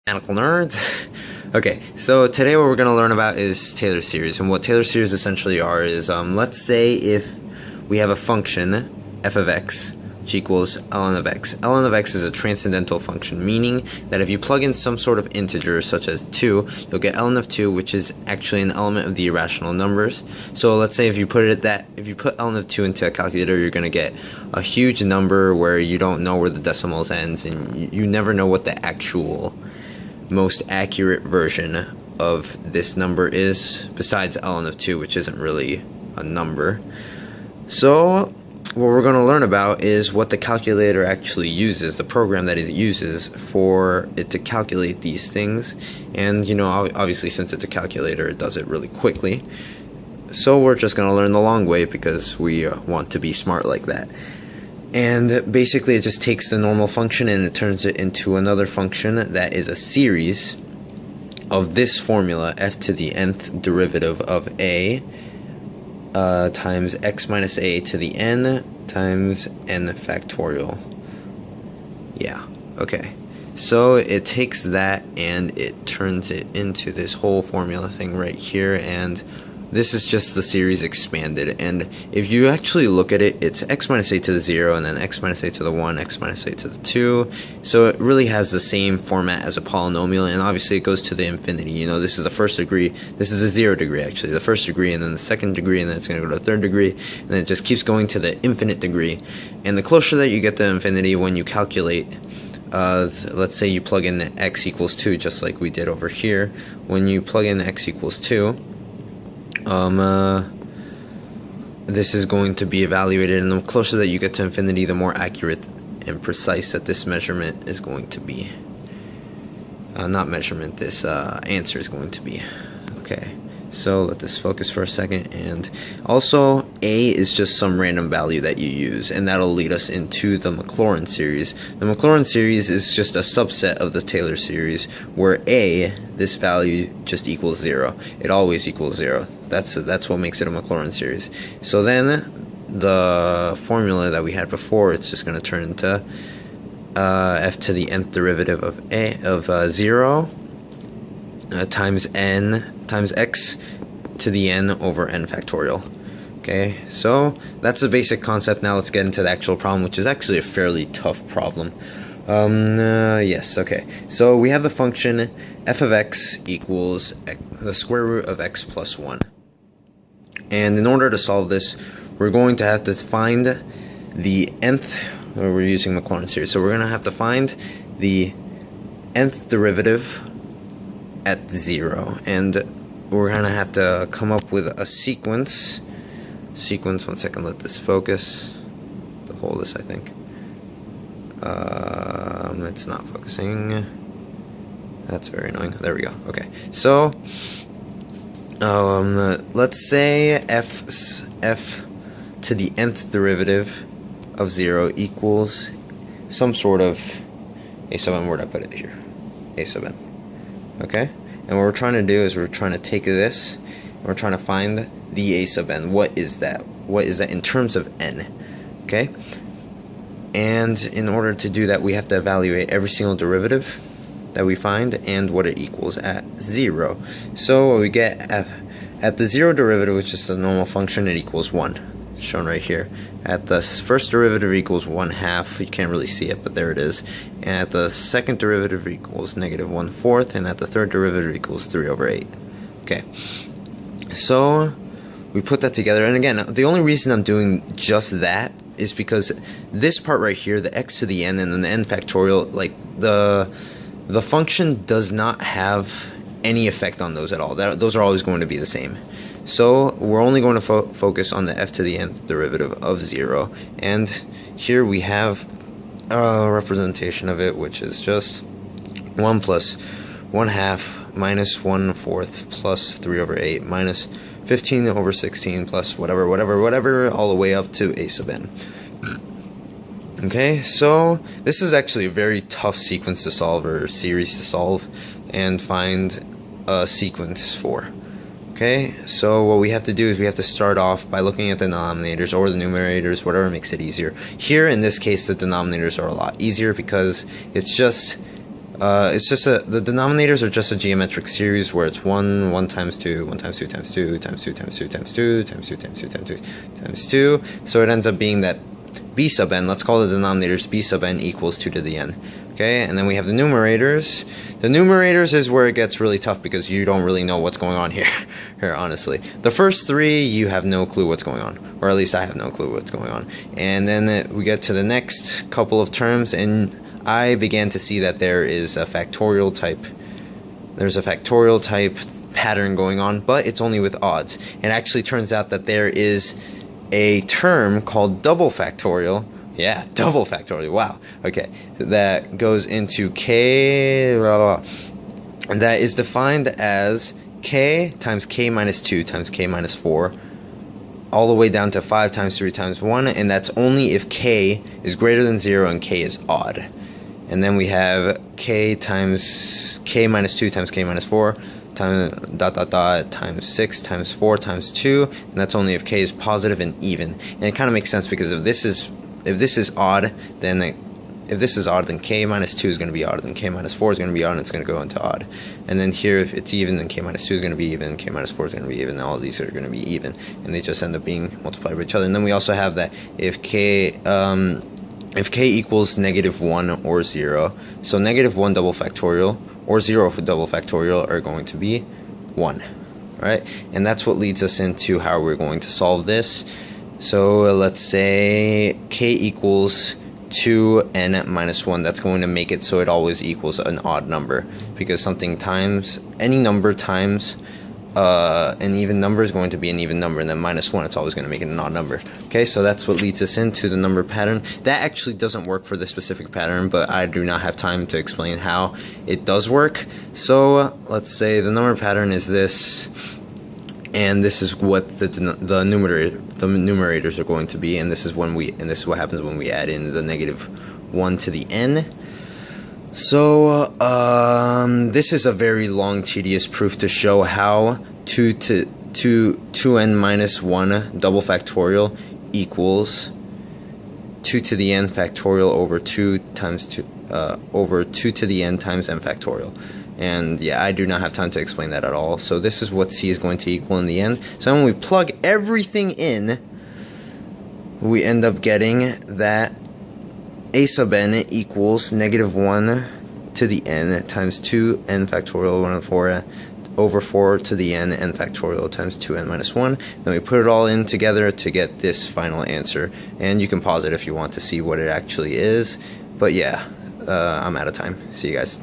Mechanical nerds. Okay, so today what we're going to learn about is Taylor series, and what Taylor series essentially are is, let's say if we have a function f of x which equals ln of x. ln of x is a transcendental function, meaning that if you plug in some sort of integer such as 2, you'll get ln of 2, which is actually an element of the irrational numbers. So let's say if you put ln of 2 into a calculator, you're going to get a huge number where you don't know where the decimals ends, and you never know what the actual most accurate version of this number is, besides ln of 2, which isn't really a number. So what we're going to learn about is what the calculator actually uses, the program that it uses for it to calculate these things. And you know, obviously since it's a calculator, it does it really quickly. So we're just going to learn the long way because we want to be smart like that. And basically it just takes the normal function and it turns it into another function that is a series of this formula, f to the nth derivative of a times x minus a to the n times n factorial. Yeah, okay. So it takes that and it turns it into this whole formula thing right here, and this is just the series expanded. And if you actually look at it, it's x minus a to the 0, and then x minus a to the 1, x minus a to the 2. So it really has the same format as a polynomial, and obviously it goes to the infinity. You know, this is the first degree, this is the 0 degree actually, the first degree, and then the second degree, and then it's going to go to the third degree, and then it just keeps going to the infinite degree. And the closer that you get to infinity when you calculate, let's say you plug in x equals 2, just like we did over here. When you plug in x equals 2, this is going to be evaluated, and the closer that you get to infinity, the more accurate and precise that this measurement is going to be. Not measurement, this answer is going to be. Okay, so let this focus for a second. And also, a is just some random value that you use, and that'll lead us into the Maclaurin series. The Maclaurin series is just a subset of the Taylor series, where a, this value, just equals 0. It always equals 0. That's what makes it a Maclaurin series. So then the formula that we had before, it's just going to turn into f to the nth derivative of 0 times x to the n over n factorial. Okay, so that's the basic concept. Now let's get into the actual problem, which is actually a fairly tough problem. Yes, okay. So we have the function f of x equals the square root of x plus 1. And in order to solve this, we're going to have to find the nth, or we're using Maclaurin series, so we're going to have to find the nth derivative at 0. And we're going to have to come up with a sequence. One second, let this focus. To hold this, I think. It's not focusing. That's very annoying. There we go. Okay, so let's say f to the nth derivative of 0 equals some sort of a sub n. Where'd I put it here? A sub n. Okay, and what we're trying to do is we're trying to take this and we're trying to find the a sub n. What is that? What is that in terms of n? Okay, and in order to do that, we have to evaluate every single derivative that we find and what it equals at 0. So what we get at the 0 derivative, which is the normal function, it equals 1, shown right here. At the first derivative equals 1/2, you can't really see it, but there it is. And at the second derivative equals negative 1/4, and at the third derivative equals 3/8. Okay, so we put that together, and again, the only reason I'm doing just that is because this part right here, the x to the n and then the n factorial, like the function does not have any effect on those at all. Those are always going to be the same. So we're only going to focus on the f to the nth derivative of 0. And here we have a representation of it, which is just 1 plus 1/2 minus 1/4 plus 3/8 minus 15/16 plus whatever, all the way up to a sub n. Okay, so this is actually a very tough sequence to solve, or series to solve, and find a sequence for. Okay, so what we have to do is we have to start off by looking at the denominators or the numerators, whatever makes it easier. Here, in this case, the denominators are a lot easier because it's just It's just the denominators are just a geometric series where it's 1 times 2, 1 times 2 times 2 times 2 times 2 times 2 times 2 times 2 times 2 times 2. So it ends up being that b sub n, let's call the denominators b sub n equals 2 to the n. Okay, and then we have the numerators. The numerators is where it gets really tough because you don't really know what's going on here. Here, honestly. The first three, you have no clue what's going on. Or at least I have no clue what's going on. And then we get to the next couple of terms, and I began to see that there is a factorial type. There's a factorial type pattern going on, but it's only with odds. It actually turns out that there is a term called double factorial. Yeah, double factorial. Wow. Okay, that goes into k, and that is defined as k times k minus 2 times k minus 4, all the way down to 5 times 3 times 1, and that's only if k is greater than 0 and k is odd. And then we have k times k minus 2 times k minus 4 times times 6 times 4 times 2, and that's only if k is positive and even. And it kind of makes sense because if this is odd, then k minus 2 is going to be odd, then k minus 4 is going to be odd, and it's going to go into odd. And then here, if it's even, then k minus 2 is going to be even, k minus 4 is going to be even, and all of these are going to be even, and they just end up being multiplied by each other. And then we also have that if k equals -1 or 0, so -1 double factorial or 0 for double factorial are going to be 1, right? And that's what leads us into how we're going to solve this. So let's say k equals 2n minus 1. That's going to make it so it always equals an odd number, because something times any number times an even number is going to be an even number, and then minus 1, it's always going to make it an odd number. Okay, so that's what leads us into the number pattern. That actually doesn't work for this specific pattern, but I do not have time to explain how it does work. So let's say the number pattern is this, and this is what the numerators are going to be, and this is what happens when we add in the -1 to the n. So this is a very long, tedious proof to show how 2n minus 1 double factorial equals 2 to the n factorial over 2 times 2 over 2 to the n times n factorial. And yeah, I do not have time to explain that at all. So this is what c is going to equal in the end. So when we plug everything in, we end up getting that a sub n equals -1 to the n times 2n factorial 1 over 4 to the n factorial times 2n minus 1. Then we put it all in together to get this final answer. And you can pause it if you want to see what it actually is. But yeah, I'm out of time. See you guys.